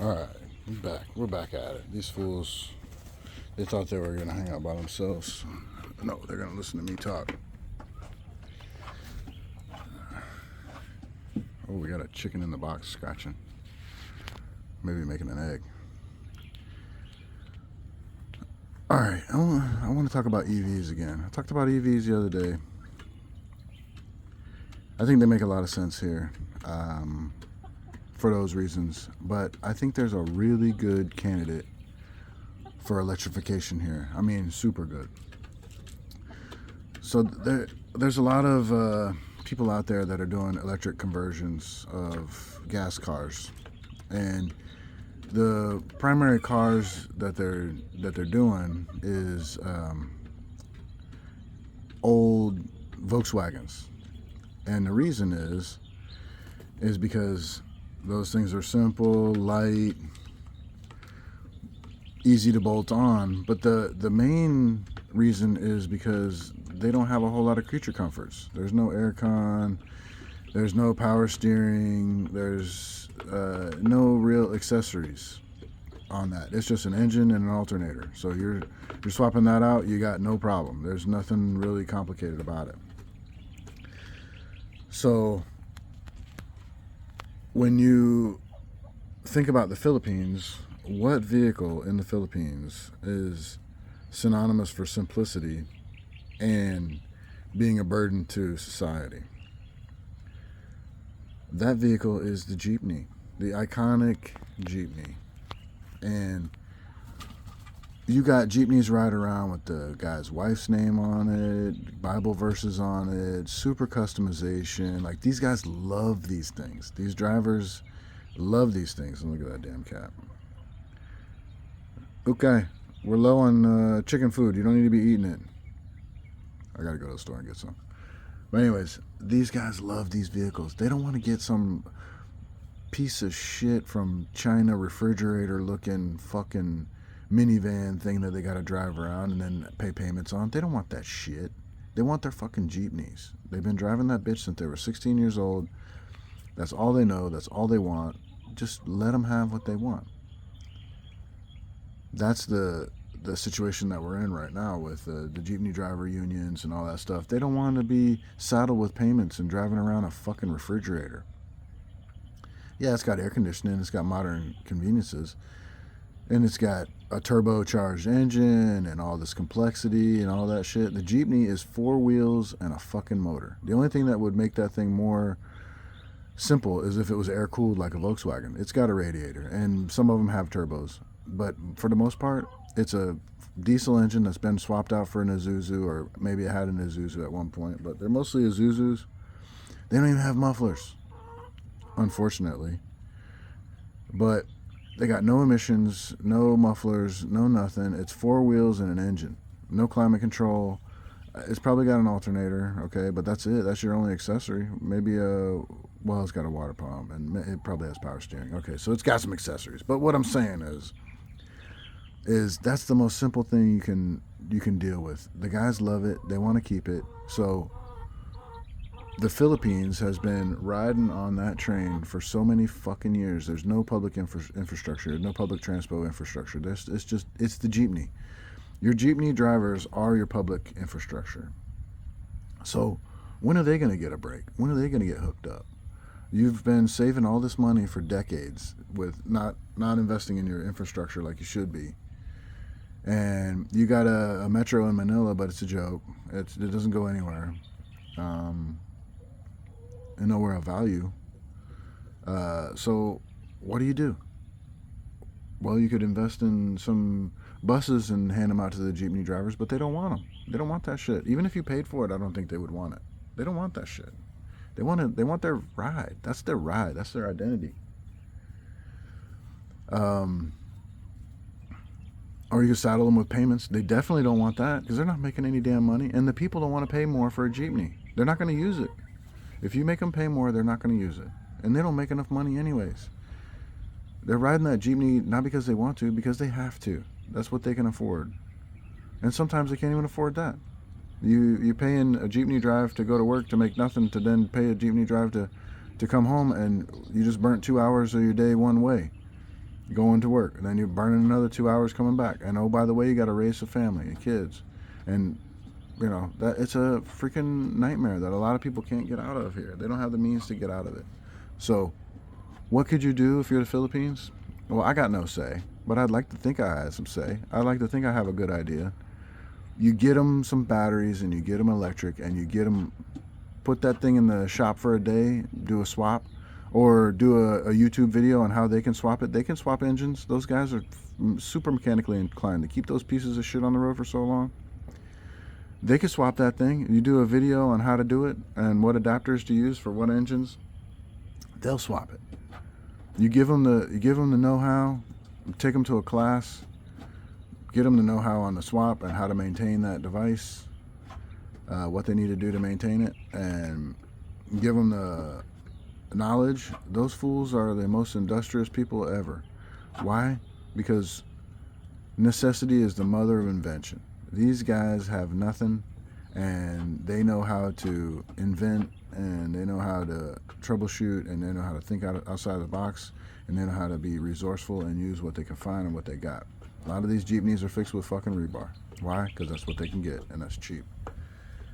Alright, we're back at it. These fools, they thought they were gonna hang out by themselves. No, they're gonna listen to me talk. Oh, we got a chicken in the box scratching. Maybe making an egg. Alright, I want to talk about EVs again. I talked about EVs the other day. I think they make a lot of sense here. For those reasons, but I think there's a really good candidate for electrification here. I mean, super good. So there's a lot of people out there that are doing electric conversions of gas cars, and the primary cars that they're doing is old Volkswagens, and the reason is because those things are simple, light, easy to bolt on. But the main reason is because they don't have a whole lot of creature comforts. There's no aircon, there's no power steering, there's no real accessories on that. It's just an engine and an alternator. So you're swapping that out, you got no problem. There's nothing really complicated about it. So when you think about the Philippines, what vehicle in the Philippines is synonymous for simplicity and being a burden to society? That vehicle is the Jeepney, the iconic Jeepney. And you got Jeepneys ride around with the guy's wife's name on it, Bible verses on it, super customization. Like, these guys love these things. These drivers love these things. And look at that damn cat. Okay, we're low on chicken food. You don't need to be eating it. I gotta go to the store and get some. But anyways, these guys love these vehicles. They don't want to get some piece of shit from China refrigerator looking fucking minivan thing that they gotta drive around and then pay payments on. They don't want that shit. They want their fucking Jeepneys. They've been driving that bitch since they were 16 years old. That's all they know. That's all they want. Just let them have what they want. That's the situation that we're in right now with the Jeepney driver unions and all that stuff. They don't want to be saddled with payments and driving around a fucking refrigerator. Yeah, it's got air conditioning. It's got modern conveniences. And it's got a turbocharged engine and all this complexity and all that shit. The Jeepney is 4 wheels and a fucking motor. The only thing that would make that thing more simple is if it was air cooled like a Volkswagen. It's got a radiator, and some of them have turbos. But for the most part, it's a diesel engine that's been swapped out for an Isuzu, or maybe it had an Isuzu at one point, but they're mostly Isuzus. They don't even have mufflers, unfortunately. But they got no emissions, no mufflers, no nothing. It's 4 wheels and an engine. No climate control. It's probably got an alternator, okay, but that's it. That's your only accessory. Maybe well, it's got a water pump, and it probably has power steering. Okay, so it's got some accessories. But what I'm saying is that's the most simple thing you can deal with. The guys love it. They want to keep it. So the Philippines has been riding on that train for so many fucking years. There's no public infrastructure, no public transport infrastructure. It's the Jeepney. Your Jeepney drivers are your public infrastructure. So when are they going to get a break? When are they going to get hooked up? You've been saving all this money for decades with not investing in your infrastructure like you should be. And you got a metro in Manila, but it's a joke. It doesn't go anywhere. And nowhere of value. So what do? Well, you could invest in some buses and hand them out to the Jeepney drivers, but they don't want them. They don't want that shit. Even if you paid for it, I don't think they would want it. They don't want that shit. They want their ride. That's their ride. That's their identity. Or you can saddle them with payments. They definitely don't want that because they're not making any damn money. And the people don't want to pay more for a Jeepney. They're not going to use it. If you make them pay more, they're not going to use it. And they don't make enough money anyways. They're riding that Jeepney not because they want to, because they have to. That's what they can afford. And sometimes they can't even afford that. You're paying a Jeepney drive to go to work to make nothing, to then pay a Jeepney drive to come home, and you just burnt 2 hours of your day one way. going to work, and then you're burning another 2 hours coming back. And oh, by the way, you got to raise a family and kids, and that it's a freaking nightmare that a lot of people can't get out of here. They don't have the means to get out of it. So, what could you do if you're the Philippines? Well, I got no say, but I'd like to think I had some say. I'd like to think I have a good idea. You get them some batteries, and you get them electric, and you get them, put that thing in the shop for a day, do a swap, or do a YouTube video on how they can swap it. They can swap engines. Those guys are super mechanically inclined to keep those pieces of shit on the road for so long. They can swap that thing. You do a video on how to do it and what adapters to use for what engines. They'll swap it. You give them the know-how. Take them to a class. Get them the know-how on the swap and how to maintain that device. What they need to do to maintain it, and give them the knowledge. Those fools are the most industrious people ever. Why? Because necessity is the mother of invention. These guys have nothing, and they know how to invent, and they know how to troubleshoot, and they know how to think outside the box, and they know how to be resourceful and use what they can find and what they got. A lot of these Jeepneys are fixed with fucking rebar. Why? Because that's what they can get, and that's cheap.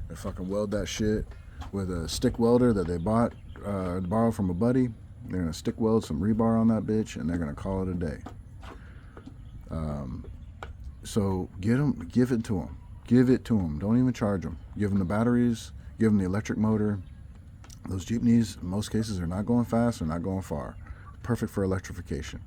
They fucking weld that shit with a stick welder that they borrowed from a buddy. They're gonna stick weld some rebar on that bitch, and they're gonna call it a day. So give it to them. Don't even charge them. Give them the batteries. Give them the electric motor. Those Jeepneys, in most cases, are not going fast. They're not going far. Perfect for electrification.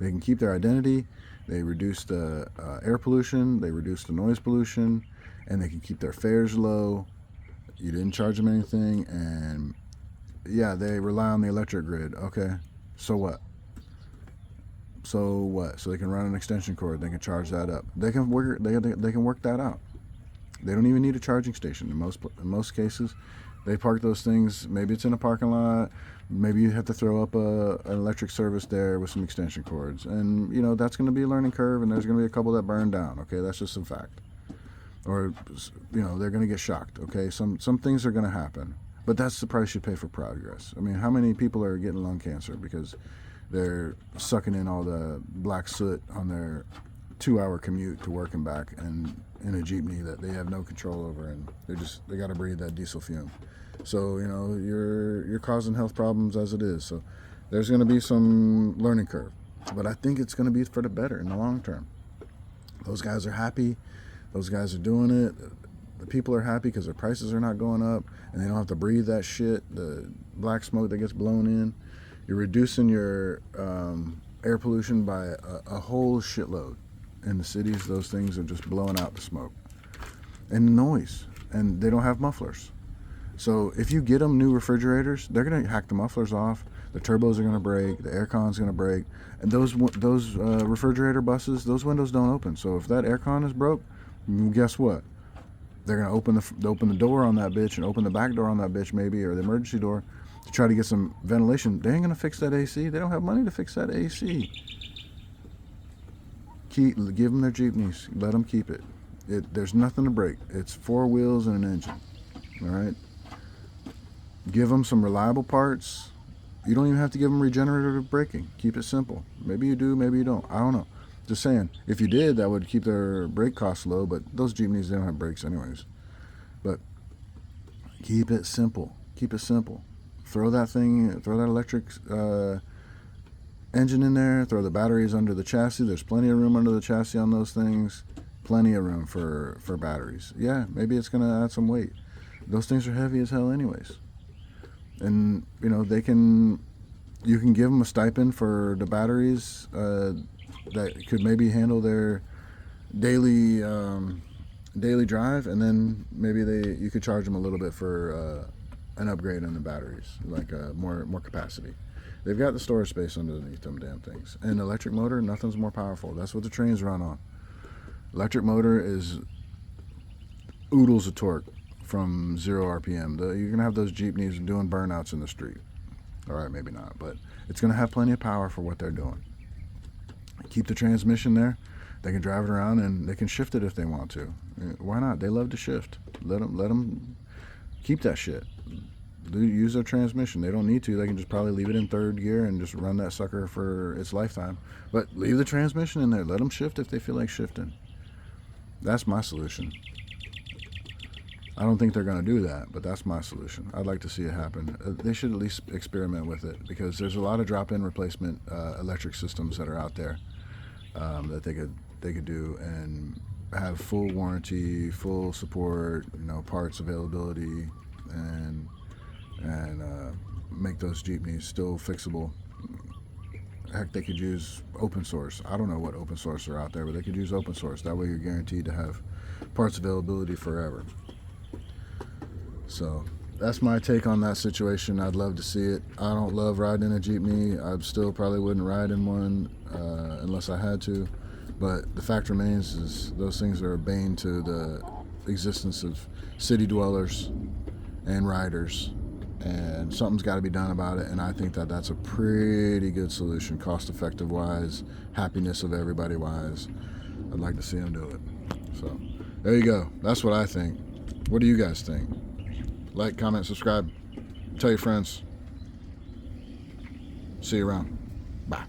They can keep their identity. They reduce the air pollution. They reduce the noise pollution, and they can keep their fares low. You didn't charge them anything, and yeah, they rely on the electric grid. Okay, so what? So they can run an extension cord. They can charge that up. They can work. They can work that out. They don't even need a charging station in most cases. They park those things. Maybe it's in a parking lot. Maybe you have to throw up an electric service there with some extension cords, and that's going to be a learning curve. And there's going to be a couple that burn down. Okay, that's just a fact. Or they're going to get shocked. Okay, some things are going to happen, but that's the price you pay for progress. I mean, how many people are getting lung cancer because they're sucking in all the black soot on their 2-hour commute to work and back, and in a Jeepney that they have no control over, and they got to breathe that diesel fume. So you're causing health problems as it is. So there's going to be some learning curve, but I think it's going to be for the better in the long term. Those guys are happy. Those guys are doing it. The people are happy because their prices are not going up, and they don't have to breathe that shit, the black smoke that gets blown in. You're reducing your air pollution by a whole shitload. In the cities, those things are just blowing out the smoke and noise, and they don't have mufflers. So if you get them new refrigerators, they're going to hack the mufflers off. The turbos are going to break. The aircon's going to break. And those refrigerator buses, those windows don't open. So if that aircon is broke, guess what? They're going to open the door on that bitch and open the back door on that bitch maybe, or the emergency door, to try to get some ventilation. They ain't going to fix that AC. They don't have money to fix that AC. Give them their Jeepneys. Let them keep it. There's nothing to break. It's 4 wheels and an engine. All right? Give them some reliable parts. You don't even have to give them regenerative braking. Keep it simple. Maybe you do, maybe you don't. I don't know. Just saying. If you did, that would keep their brake costs low, but those Jeepneys, they don't have brakes anyways. But keep it simple. Keep it simple. Throw that electric engine in there. Throw the batteries under the chassis. There's plenty of room under the chassis on those things. Plenty of room for batteries. Yeah, maybe it's going to add some weight. Those things are heavy as hell anyways. And, you can give them a stipend for the batteries that could maybe handle their daily drive, and then maybe you could charge them a little bit for an upgrade in the batteries, like more capacity. They've got the storage space underneath them damn things. And electric motor, nothing's more powerful. That's what the trains run on. Electric motor is oodles of torque from 0 RPM. You're going to have those Jeepneys doing burnouts in the street. All right, maybe not, but it's going to have plenty of power for what they're doing. Keep the transmission there. They can drive it around, and they can shift it if they want to. Why not? They love to shift. Let them keep that shit. use their transmission. They don't need to. They can just probably leave it in third gear and just run that sucker for its lifetime. But leave the transmission in there. Let them shift if they feel like shifting. That's my solution. I don't think they're going to do that, but that's my solution. I'd like to see it happen. They should at least experiment with it, because there's a lot of drop-in replacement electric systems that are out there that they could do and have full warranty, full support, parts availability, and make those Jeepneys still fixable. Heck, they could use open source. I don't know what open source are out there, but they could use open source. That way you're guaranteed to have parts availability forever. So that's my take on that situation. I'd love to see it. I don't love riding in a Jeepney. I still probably wouldn't ride in one unless I had to. But the fact remains is those things are a bane to the existence of city dwellers and riders. And something's got to be done about it. And I think that that's a pretty good solution, cost-effective wise, happiness of everybody wise. I'd like to see them do it. So there you go. That's what I think. What do you guys think? Like, comment, subscribe, tell your friends. See you around. Bye.